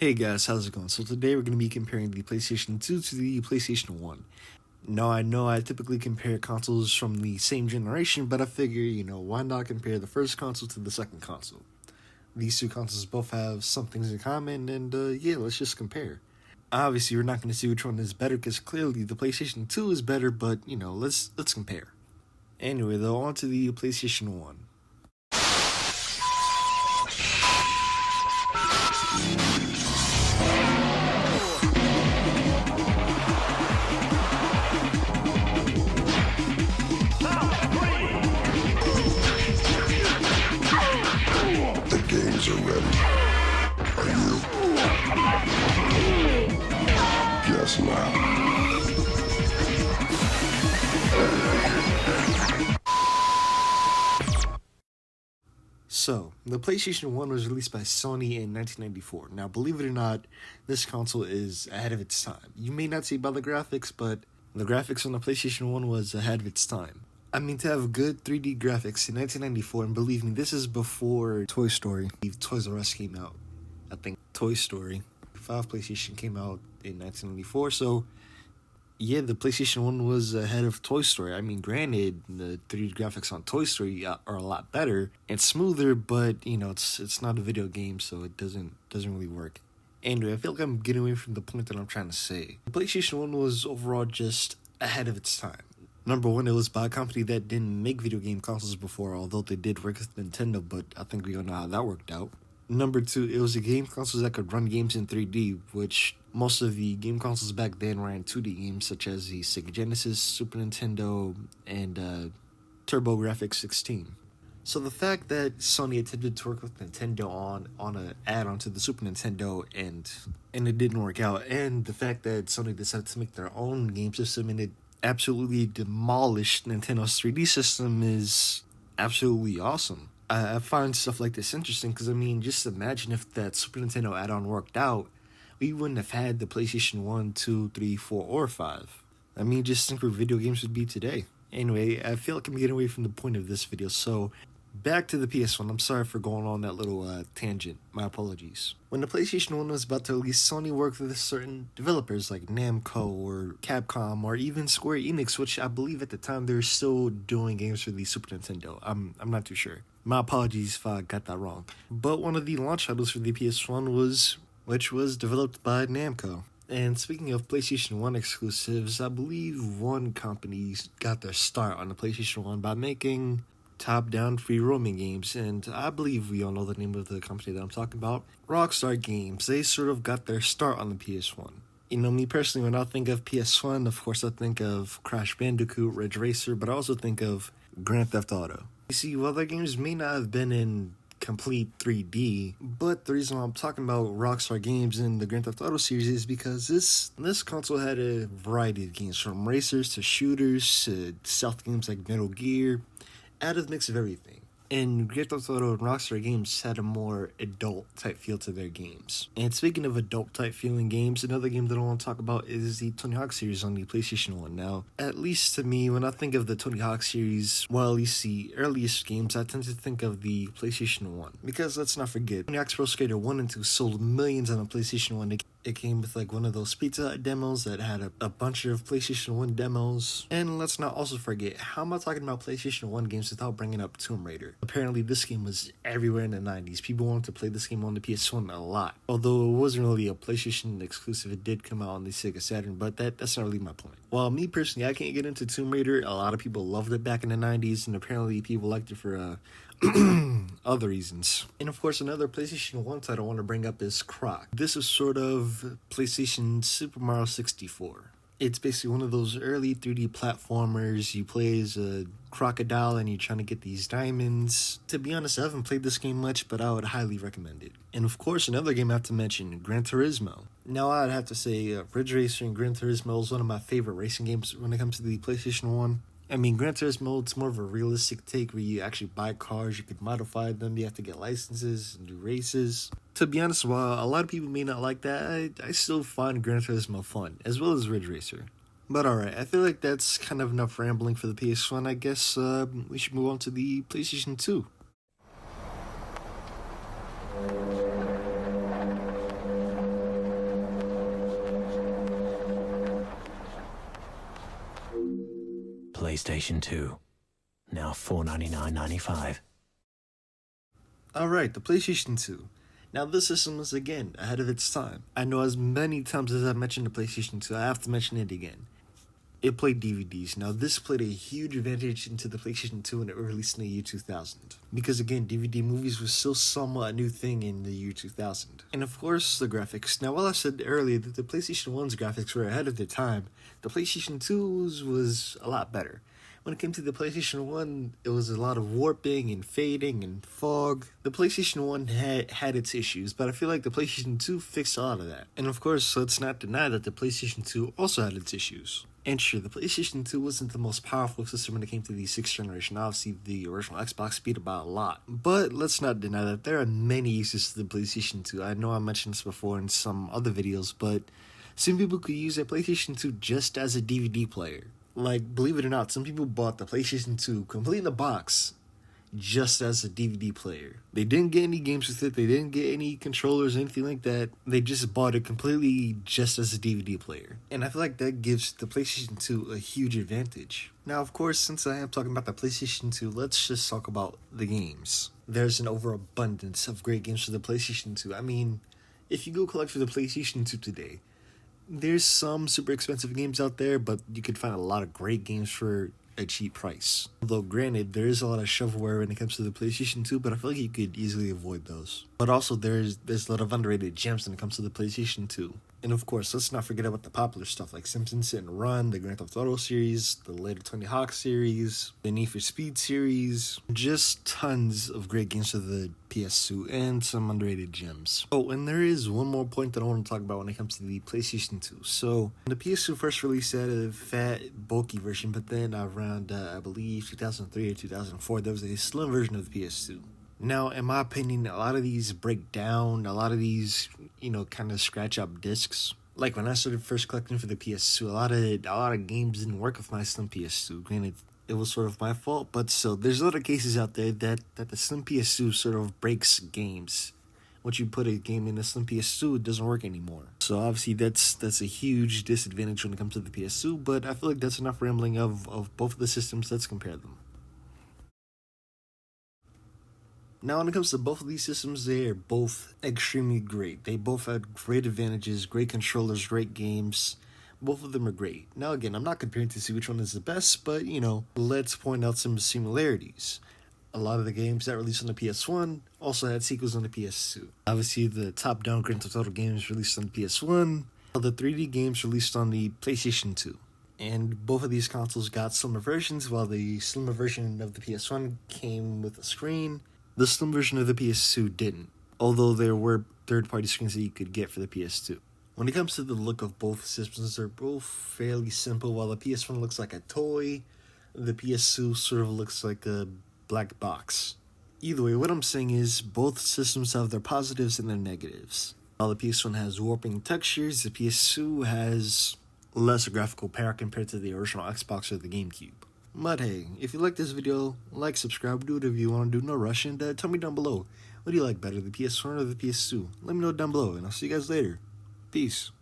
Hey guys, how's it going? So today we're going to be comparing the PlayStation 2 to the PlayStation 1. Now I know I typically compare consoles from the same generation, but I figure, why not compare the first console to the second console? These two consoles both have some things in common, and yeah, let's just compare. Obviously, we're not going to see which one is better, because clearly the PlayStation 2 is better, but, let's compare. Anyway, though, on to the PlayStation 1. Games are ready. Are you? Guess not. So, the PlayStation 1 was released by Sony in 1994. Now, believe it or not, this console is ahead of its time. You may not see by the graphics, but the graphics on the PlayStation 1 was ahead of its time. I mean, to have good 3D graphics in 1994, and believe me, this is before Toy Story. Toys R Us came out. I think Toy Story 5 PlayStation came out in 1994, so yeah, the PlayStation 1 was ahead of Toy Story. I mean, granted, the 3D graphics on Toy Story are a lot better and smoother, but, it's not a video game, so it doesn't really work. Anyway, I feel like I'm getting away from the point that I'm trying to say. The PlayStation 1 was overall just ahead of its time. Number one, it was by a company that didn't make video game consoles before, although they did work with Nintendo, but I think we all know how that worked out. Number two, it was a game console that could run games in 3D, which most of the game consoles back then ran 2D games, such as the Sega Genesis, Super Nintendo, and TurboGrafx-16. So the fact that Sony attempted to work with Nintendo on an add-on to the Super Nintendo and it didn't work out, and the fact that Sony decided to make their own game system and it absolutely demolished Nintendo's 3D system is absolutely awesome. I find stuff like this interesting because, just imagine if that Super Nintendo add-on worked out, we wouldn't have had the PlayStation 1, 2, 3, 4, or 5. Just think where video games would be today. Anyway, I feel like I'm getting away from the point of this video, so back to the PS1. I'm sorry for going on that little tangent. My apologies. When the PlayStation 1 was about to release, Sony worked with certain developers like Namco or Capcom or even Square Enix, which I believe at the time they were still doing games for the Super Nintendo. I'm not too sure. My apologies if I got that wrong. But one of the launch titles for the PS1 which was developed by Namco. And speaking of PlayStation 1 exclusives, I believe one company got their start on the PlayStation 1 by making top-down free roaming games, and I believe we all know the name of the company that I'm talking about, Rockstar Games. They sort of got their start on the PS1. Me personally, when I think of PS1, of course I think of Crash Bandicoot, Ridge Racer, but I also think of Grand Theft Auto. You see, while their games may not have been in complete 3D, but the reason why I'm talking about Rockstar Games and the Grand Theft Auto series is because this console had a variety of games, from racers to shooters to stealth games like Metal Gear, out of the mix of everything. And Grand Theft Auto and Rockstar Games had a more adult-type feel to their games. And speaking of adult-type feeling games, another game that I want to talk about is the Tony Hawk series on the PlayStation 1. Now, at least to me, when I think of the Tony Hawk series, well, at least the earliest games, I tend to think of the PlayStation 1. Because let's not forget, Tony Hawk's Pro Skater 1 and 2 sold millions on the PlayStation 1. It came with one of those Pizza Hut demos that had a bunch of PlayStation 1 demos. And let's not also forget, how am I talking about PlayStation 1 games without bringing up Tomb Raider? Apparently this game was everywhere in the 90s. People wanted to play this game on the PS1 a lot. Although it wasn't really a PlayStation exclusive, it did come out on the Sega Saturn, but that's not really my point. While me personally, I can't get into Tomb Raider, a lot of people loved it back in the 90s, and apparently people liked it for other reasons. And of course, another PlayStation 1 title I want to bring up is Croc. This is sort of PlayStation Super Mario 64. It's basically one of those early 3D platformers. You play as a crocodile and you're trying to get these diamonds. To be honest, I haven't played this game much, but I would highly recommend it. And of course, another game I have to mention, Gran Turismo. Now, I'd have to say Ridge Racer and Gran Turismo is one of my favorite racing games when it comes to the PlayStation 1. Gran Turismo, it's more of a realistic take where you actually buy cars, you could modify them, you have to get licenses and do races. To be honest, while a lot of people may not like that, I still find Gran Turismo fun, as well as Ridge Racer. But alright, I feel like that's kind of enough rambling for the PS1. I guess we should move on to the PlayStation 2. PlayStation 2. Now $499.95. Alright, the PlayStation 2. Now this system is again ahead of its time. I know as many times as I've mentioned the PlayStation 2, I have to mention it again. It played DVDs. Now this played a huge advantage into the PlayStation 2 when it was released in the year 2000. Because again, DVD movies was still somewhat a new thing in the year 2000. And of course, the graphics. Now while I said earlier that the PlayStation 1's graphics were ahead of their time, the PlayStation 2's was a lot better. When it came to the PlayStation 1, it was a lot of warping and fading and fog. The PlayStation 1 had its issues, but I feel like the PlayStation 2 fixed a lot of that. And of course, let's not deny that the PlayStation 2 also had its issues. And sure, the PlayStation 2 wasn't the most powerful system when it came to the 6th generation. Obviously, the original Xbox beat about a lot. But let's not deny that there are many uses to the PlayStation 2. I know I mentioned this before in some other videos, but some people could use a PlayStation 2 just as a DVD player. Like, believe it or not, some people bought the PlayStation 2 complete in the box just as a DVD player. They didn't get any games with it, they didn't get any controllers, anything like that. They just bought it completely just as a DVD player. And I feel like that gives the PlayStation 2 a huge advantage. Now, of course, since I am talking about the PlayStation 2, let's just talk about the games. There's an overabundance of great games for the PlayStation 2. I mean, if you go collect for the PlayStation 2 today, there's some super expensive games out there, but you can find a lot of great games for a cheap price. Although granted, there is a lot of shovelware when it comes to the PlayStation 2, but I feel like you could easily avoid those. But also there's a lot of underrated gems when it comes to the PlayStation 2. And of course, let's not forget about the popular stuff like Simpsons Hit and Run, the Grand Theft Auto series, the later Tony Hawk series, the Need for Speed series. Just tons of great games for the PS2 and some underrated gems. Oh, and there is one more point that I want to talk about when it comes to the PlayStation 2. So, the PS2 first released had a fat, bulky version, but then around, I believe, 2003 or 2004, there was a slim version of the PS2. Now, in my opinion, a lot of these break down, a lot of these, kind of scratch up discs. Like when I started first collecting for the PS2, a lot of games didn't work with my slim PS2. Granted, it was sort of my fault, but still, there's a lot of cases out there that the slim PS2 sort of breaks games. Once you put a game in a slim PS2, it doesn't work anymore. So obviously, that's a huge disadvantage when it comes to the PS2, but I feel like that's enough rambling of both of the systems. Let's compare them. Now, when it comes to both of these systems, they are both extremely great. They both have great advantages, great controllers, great games. Both of them are great. Now, again, I'm not comparing to see which one is the best, but, let's point out some similarities. A lot of the games that released on the PS1 also had sequels on the PS2. Obviously, the top-down Grand Theft Auto games released on the PS1, while the 3D games released on the PlayStation 2. And both of these consoles got slimmer versions, while the slimmer version of the PS1 came with a screen. The slim version of the PS2 didn't, although there were third-party screens that you could get for the PS2. When it comes to the look of both systems, they're both fairly simple. While the PS1 looks like a toy, the PS2 sort of looks like a black box. Either way, what I'm saying is both systems have their positives and their negatives. While the PS1 has warping textures, the PS2 has less graphical power compared to the original Xbox or the GameCube. But hey, if you like this video, like, subscribe, do whatever you want to do, no rush, and tell me down below, what do you like better, the PS1 or the PS2? Let me know down below, and I'll see you guys later. Peace.